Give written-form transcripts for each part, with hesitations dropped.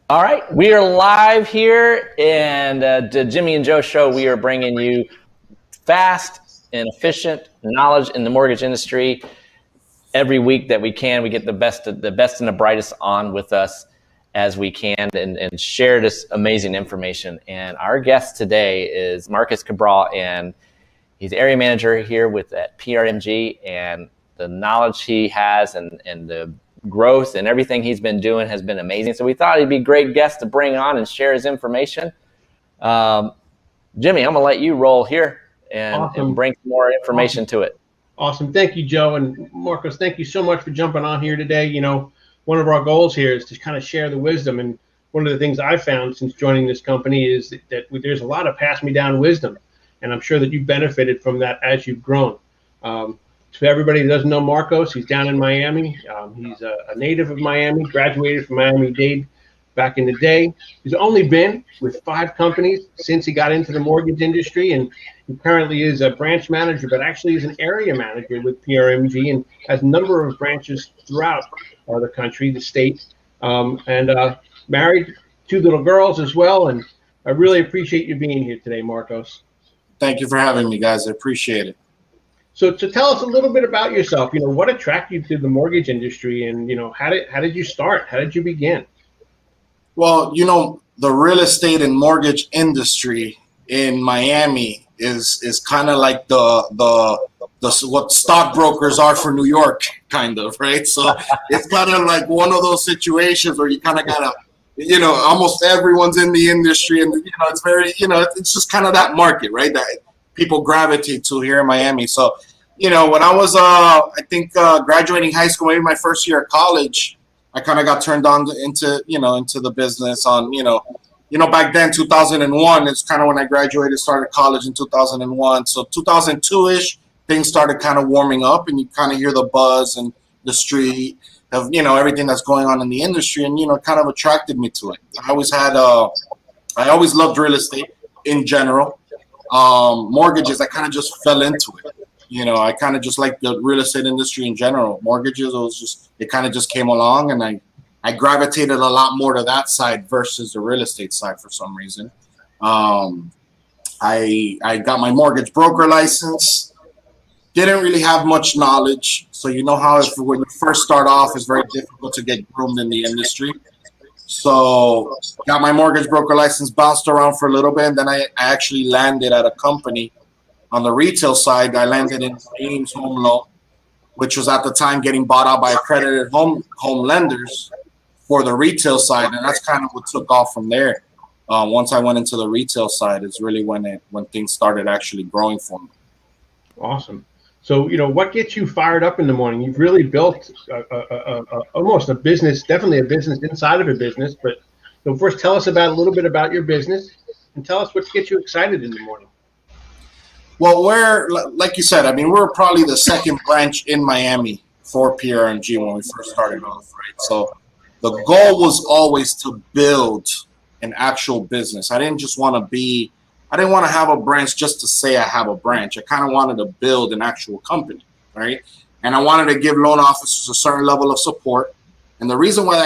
All right, we are live here, and the Jimmy and Joe show. We are bringing you fast and efficient knowledge in the mortgage industry every week that we can. We get the best and the brightest on with us as we can, and share this amazing information. And our guest today is Marcus Cabral, and he's area manager here at PRMG, and the knowledge he has and the growth and everything he's been doing has been amazing. So we thought he'd be a great guest to bring on and share his information. Jimmy, I'm gonna let you roll here and bring more information to it. Awesome. Thank you, Joe. And Marcos, thank you so much for jumping on here today. You know, one of our goals here is to kind of share the wisdom. And one of the things I've found since joining this company is that there's a lot of pass me down wisdom. And I'm sure that you've benefited from that as you've grown. To everybody who doesn't know Marcos, he's down in Miami. He's a native of Miami, graduated from Miami-Dade back in the day. He's only been with 5 companies since he got into the mortgage industry, and he currently is a branch manager, but actually is an area manager with PRMG and has a number of branches throughout the country, the state, and married 2 little girls as well. And I really appreciate you being here today, Marcos. Thank you for having me, guys. I appreciate it. So to tell us a little bit about yourself, you know, what attracted you to the mortgage industry, and, you know, how did you start? How did you begin? Well, you know, the real estate and mortgage industry in Miami is kind of like the what stockbrokers are for New York, kind of, right? So it's kind of like one of those situations where you kind of gotta, you know, almost everyone's in the industry, and you know, it's very, you know, it's just kind of that market, right, that people gravitate to here in Miami. So, you know, when I was, I think, graduating high school, maybe my first year of college, I kind of got turned on into the business on, you know, back then, 2001, it's kind of when I graduated, started college in 2001. So 2002-ish, things started kind of warming up, and you kind of hear the buzz and the street of, you know, everything that's going on in the industry, and, you know, it kind of attracted me to it. I always loved real estate in general. Mortgages, I kind of just fell into it. You know, I kind of just like the real estate industry in general. Mortgages, it kind of just came along, and I gravitated a lot more to that side versus the real estate side for some reason. I got my mortgage broker license. Didn't really have much knowledge. So you know how when you first start off, it's very difficult to get groomed in the industry. So got my mortgage broker license, bounced around for a little bit, and then I actually landed at a company on the retail side. I landed in Ames Home Loan, which was at the time getting bought out by accredited home lenders for the retail side, and that's kind of what took off from there. Once I went into the retail side, is really when things started actually growing for me. Awesome. So, you know, what gets you fired up in the morning? You've really built almost a business, definitely a business inside of a business. But first, tell us a little bit about your business, and tell us what gets you excited in the morning. Well, like you said, I mean, we're probably the second branch in Miami for PRMG when we first started off, right? So the goal was always to build an actual business. I didn't want to have a branch just to say I have a branch. I kind of wanted to build an actual company, right? And I wanted to give loan officers a certain level of support. And the reason why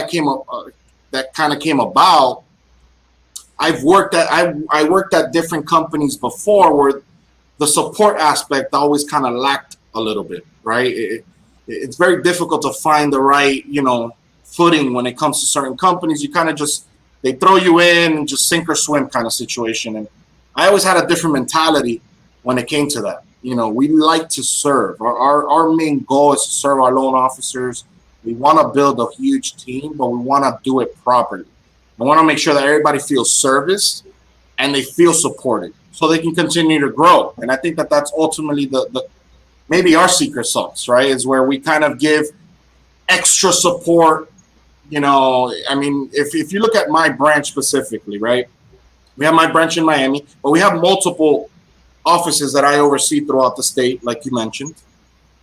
that kind of came about, I worked at different companies before where the support aspect always kind of lacked a little bit, right? It's very difficult to find the right, you know, footing when it comes to certain companies. You kind of they throw you in and just sink or swim kind of situation. And I always had a different mentality when it came to that. You know, we like to serve. Our main goal is to serve our loan officers. We want to build a huge team, but we want to do it properly. We want to make sure that everybody feels serviced and they feel supported so they can continue to grow. And I think that that's ultimately the maybe our secret sauce, right, is where we kind of give extra support. You know, I mean, if you look at my branch specifically, right, we have my branch in Miami, but we have multiple offices that I oversee throughout the state, like you mentioned.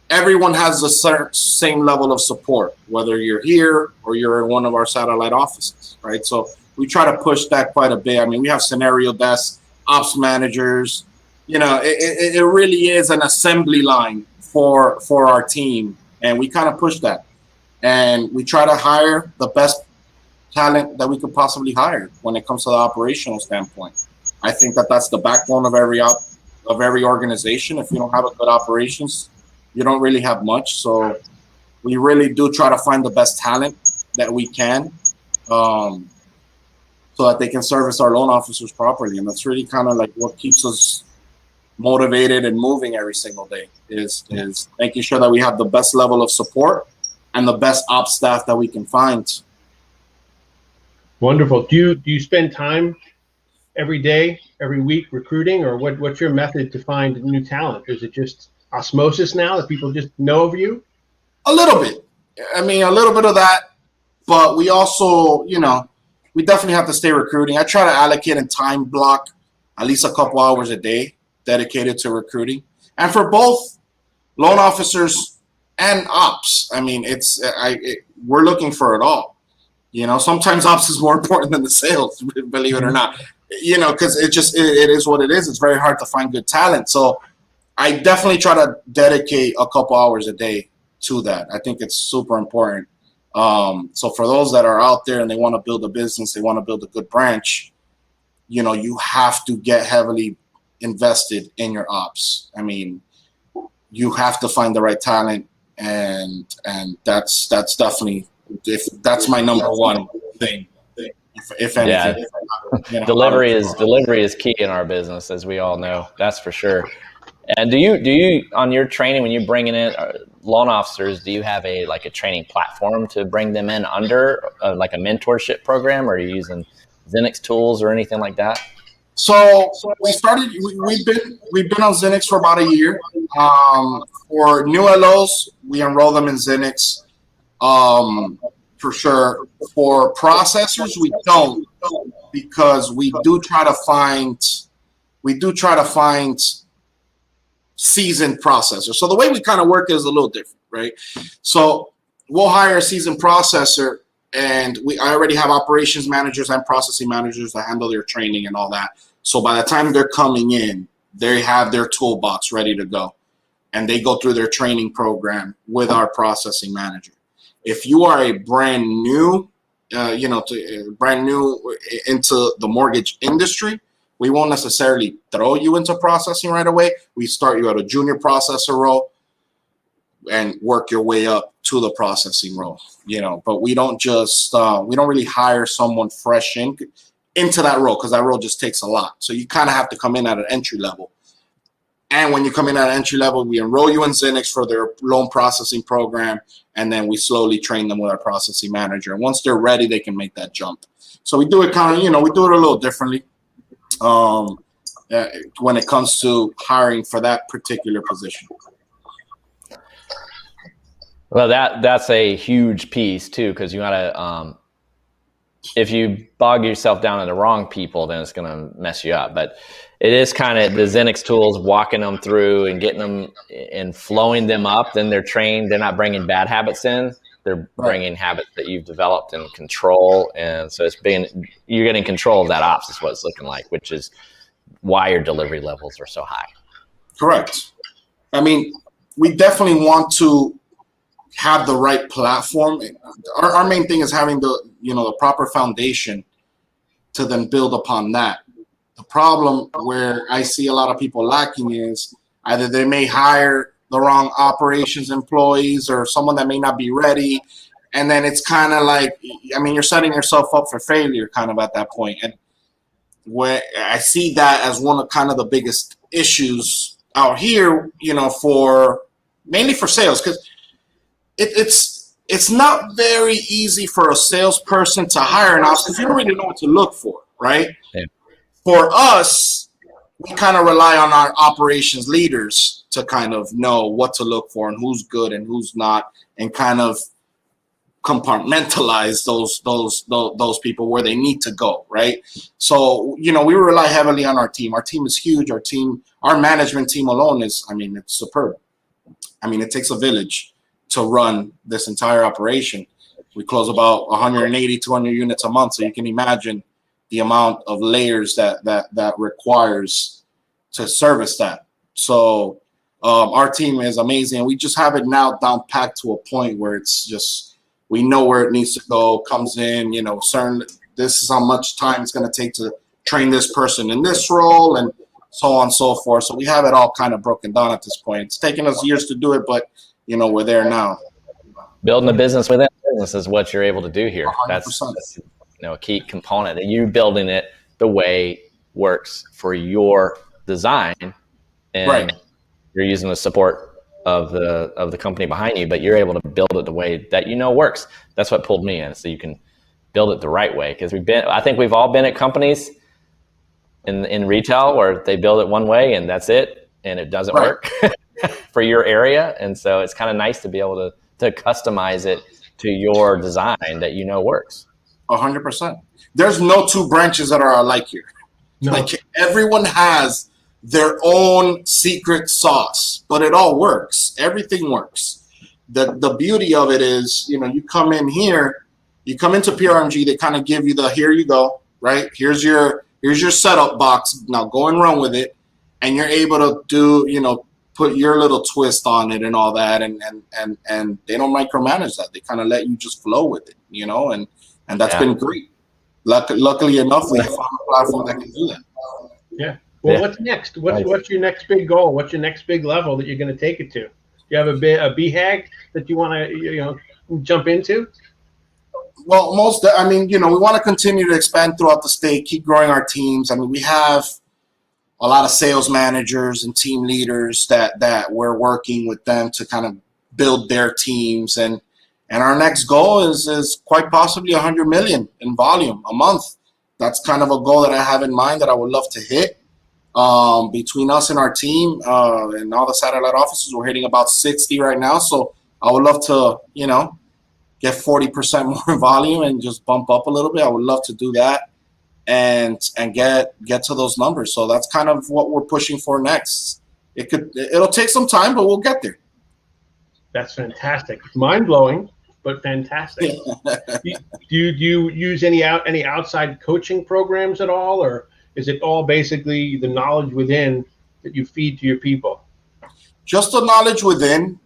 Everyone has the same level of support, whether you're here or you're in one of our satellite offices, right? So we try to push that quite a bit. I mean, we have scenario desks, ops managers. You know, it really is an assembly line for our team, and we kind of push that. And we try to hire the best talent that we could possibly hire when it comes to the operational standpoint. I think that that's the backbone of every organization. If you don't have a good operations, you don't really have much. So we really do try to find the best talent that we can, so that they can service our loan officers properly. And that's really kind of like what keeps us motivated and moving every single day is making sure that we have the best level of support and the best ops staff that we can find. Wonderful. Do you spend time every day, every week recruiting, or what's your method to find new talent? Is it just osmosis now that people just know of you? A little bit. I mean, a little bit of that, but we also, we definitely have to stay recruiting. I try to allocate and time block at least a couple hours a day dedicated to recruiting. And for both loan officers and ops, I mean, we're looking for it all. Sometimes ops is more important than the sales, believe it or not, because it is what it is. It's very hard to find good talent. So I definitely try to dedicate a couple hours a day to that. I think it's super important. So for those that are out there and they want to build a business, they want to build a good branch, you have to get heavily invested in your ops. I mean, you have to find the right talent, and that's definitely, that's my number one thing. If anything, delivery is key in our business, as we all know. That's for sure. And do you on your training, when you're bringing in loan officers, do you have a training platform to bring them in under, like a mentorship program, or are you using Zenix tools or anything like that? So we've been on Zenix for about a year. For new LOs, we enroll them in Zenix. For sure. For processors, we don't, because we do try to find seasoned processors. So the way we kind of work is a little different, right? So we'll hire a seasoned processor, and I already have operations managers and processing managers that handle their training and all that. So by the time they're coming in, they have their toolbox ready to go, and they go through their training program with our processing manager. If you are a brand new into the mortgage industry, we won't necessarily throw you into processing right away. We start you at a junior processor role and work your way up to the processing role, but we don't really hire someone fresh into that role, because that role just takes a lot. So you kind of have to come in at an entry level. And when you come in at entry level, we enroll you in Zenix for their loan processing program, and then we slowly train them with our processing manager. And once they're ready, they can make that jump. So we do it we do it a little differently when it comes to hiring for that particular position. Well, that's a huge piece too, because you gotta, if you bog yourself down in the wrong people, then it's gonna mess you up. But it is kind of the Zenix tools, walking them through and getting them and flowing them up. Then they're trained. They're not bringing bad habits in. They're bringing habits that you've developed and control. And so you're getting control of that ops is what it's looking like, which is why your delivery levels are so high. Correct. I mean, we definitely want to have the right platform. Our main thing is having the proper foundation to then build upon that. The problem where I see a lot of people lacking is either they may hire the wrong operations employees or someone that may not be ready. And then it's kind of like, I mean, you're setting yourself up for failure kind of at that point. And where I see that as one of kind of the biggest issues out here, mainly for sales, because it's not very easy for a salesperson to hire an ops because you don't really know what to look for, right? Yeah. For us, we kind of rely on our operations leaders to kind of know what to look for and who's good and who's not, and kind of compartmentalize those people where they need to go, right? So, we rely heavily on our team. Our team is huge. Our management team alone it's superb. It takes a village to run this entire operation. We close about 180, 200 units a month. So you can imagine the amount of layers that requires to service that. So our team is amazing. We just have it now down packed to a point where it's just we know where it needs to go, comes in, certain, this is how much time it's going to take to train this person in this role, and so on and so forth. So we have it all kind of broken down at this point. It's taken us years to do it, but, we're there now. Building a business within a business is what you're able to do here. 100%. That's a key component. And you building it the way works for your design, and Right. you're using the support of the company behind you, but you're able to build it the way that works. That's what pulled me in, so you can build it the right way. Because I think we've all been at companies in retail where they build it one way and that's it, and it doesn't Right. work for your area. And so it's kind of nice to be able to customize it to your design that works. 100%. There's no two branches that are alike here. No. Like, everyone has their own secret sauce, but it all works. Everything works. The beauty of it is, you come in here, you come into PRMG, they kind of give you here you go, right? Here's your setup box. Now go and run with it. And you're able to do, put your little twist on it and all that. And they don't micromanage that. They kind of let you just flow with it, and that's been great. Luckily enough, we found a platform that can do that. Yeah. Well, Yeah. what's next? What's your next big goal? What's your next big level that you're going to take it to? Do you have a BHAG that you want to jump into? Well, we want to continue to expand throughout the state, keep growing our teams. I mean, we have a lot of sales managers and team leaders that we're working with them to kind of build their teams. And our next goal is quite possibly 100 million in volume a month. That's kind of a goal that I have in mind that I would love to hit. Between us and our team and all the satellite offices, we're hitting about 60 right now. So I would love to, get 40% more volume and just bump up a little bit. I would love to do that and get to those numbers. So that's kind of what we're pushing for next. It'll take some time, but we'll get there. That's fantastic. Mind blowing, but fantastic. Do you use any outside coaching programs at all, or is it all basically the knowledge within that you feed to your people? Just the knowledge within.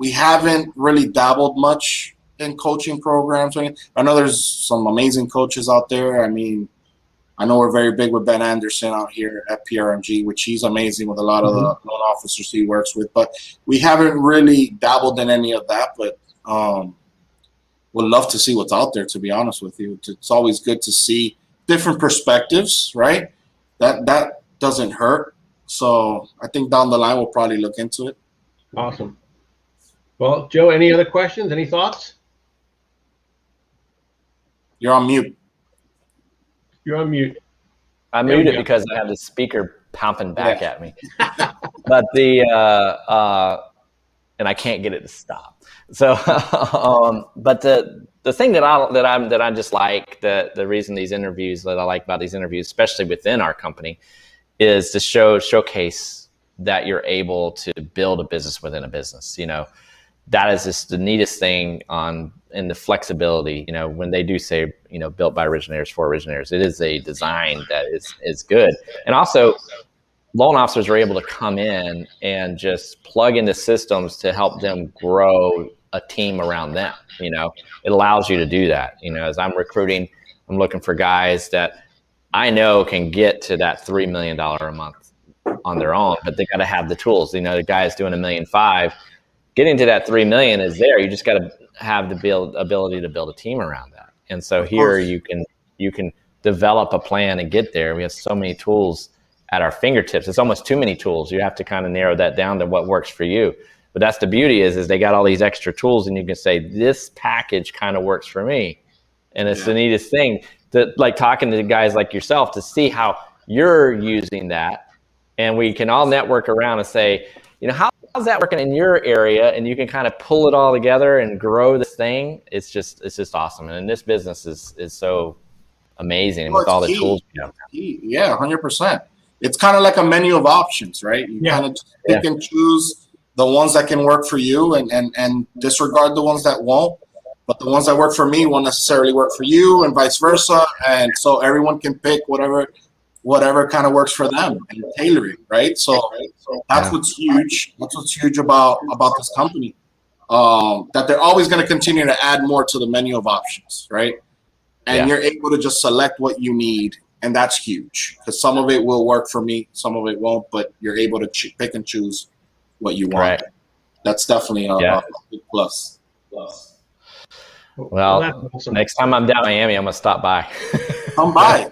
We haven't really dabbled much in coaching programs. I know there's some amazing coaches out there. I mean, I know we're very big with Ben Anderson out here at PRMG, which he's amazing with a lot of the loan officers he works with. But we haven't really dabbled in any of that. But would love to see what's out there, to be honest with you. It's always good to see different perspectives, right? That doesn't hurt. So I think down the line we'll probably look into it. Awesome. Well, Joe, any other questions? Any thoughts? You're on mute. You're on mute. I There we muted go. because I have the speaker pumping back at me, but and I can't get it to stop. So, but the thing that I just like, the reason these interviews that I like about these interviews, especially within our company, is to showcase that you're able to build a business within a business. That is just the neatest thing in the flexibility. When they do say, built by originators for originators, it is a design that is good. And also, loan officers are able to come in and just plug into systems to help them grow a team around them. It allows you to do that. As I'm recruiting, I'm looking for guys that I know can get to that $3 million a month on their own, but they got to have the tools. The guy is doing $1.5 million. Getting to that 3 million is there. You just got to have the ability to build a team around that. And so here you can develop a plan and get there. We have so many tools at our fingertips. It's almost too many tools. You have to kind of narrow that down to what works for you. But that's the beauty is they got all these extra tools, and you can say this package kind of works for me. And it's the neatest thing to like talking to guys like yourself to see how you're using that, and we can all network around and say, how's that working in your area? And you can kind of pull it all together and grow this thing. It's just awesome. And this business is so amazing with all the tools. Yeah, 100%. It's kind of like a menu of options, right? You kind of pick and choose the ones that can work for you and disregard the ones that won't. But the ones that work for me won't necessarily work for you, and vice versa. And so everyone can pick whatever kind of works for them and tailor it, right? So that's what's huge. That's what's huge about this company. that they're always going to continue to add more to the menu of options, right? And you're able to just select what you need, and that's huge because some of it will work for me, some of it won't, but you're able to pick and choose what you want. Right. That's definitely a big plus. Well, that's awesome. next time I'm down in Miami, I'm going to stop by. Come by.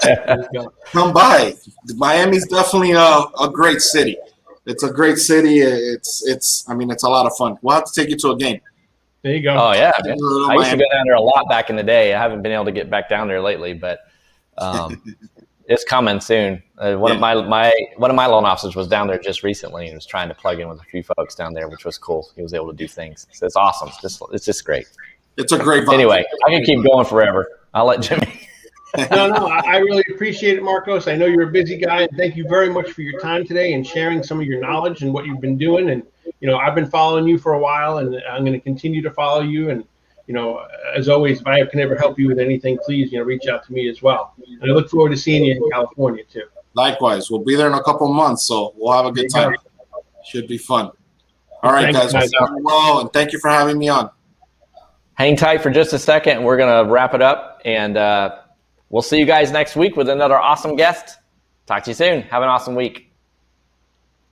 There you go. Come by. Miami's definitely a great city. It's a great city. It's a lot of fun. We'll have to take you to a game. There you go. Oh, yeah, man. I used to go down there a lot back in the day. I haven't been able to get back down there lately, but it's coming soon. One of my loan officers was down there just recently and was trying to plug in with a few folks down there, which was cool. He was able to do things. So it's awesome. It's just great. It's a great vibe. Anyway, I can keep going forever. I'll let Jimmy. No, I really appreciate it, Marcos. I know you're a busy guy, and thank you very much for your time today and sharing some of your knowledge and what you've been doing. And, I've been following you for a while, and I'm going to continue to follow you. And, as always, if I can ever help you with anything, please, reach out to me as well. And I look forward to seeing you in California, too. Likewise. We'll be there in a couple of months, so we'll have a good time. Should be fun. All right, guys. Well, and thank you for having me on. Hang tight for just a second. We're going to wrap it up, and we'll see you guys next week with another awesome guest. Talk to you soon. Have an awesome week.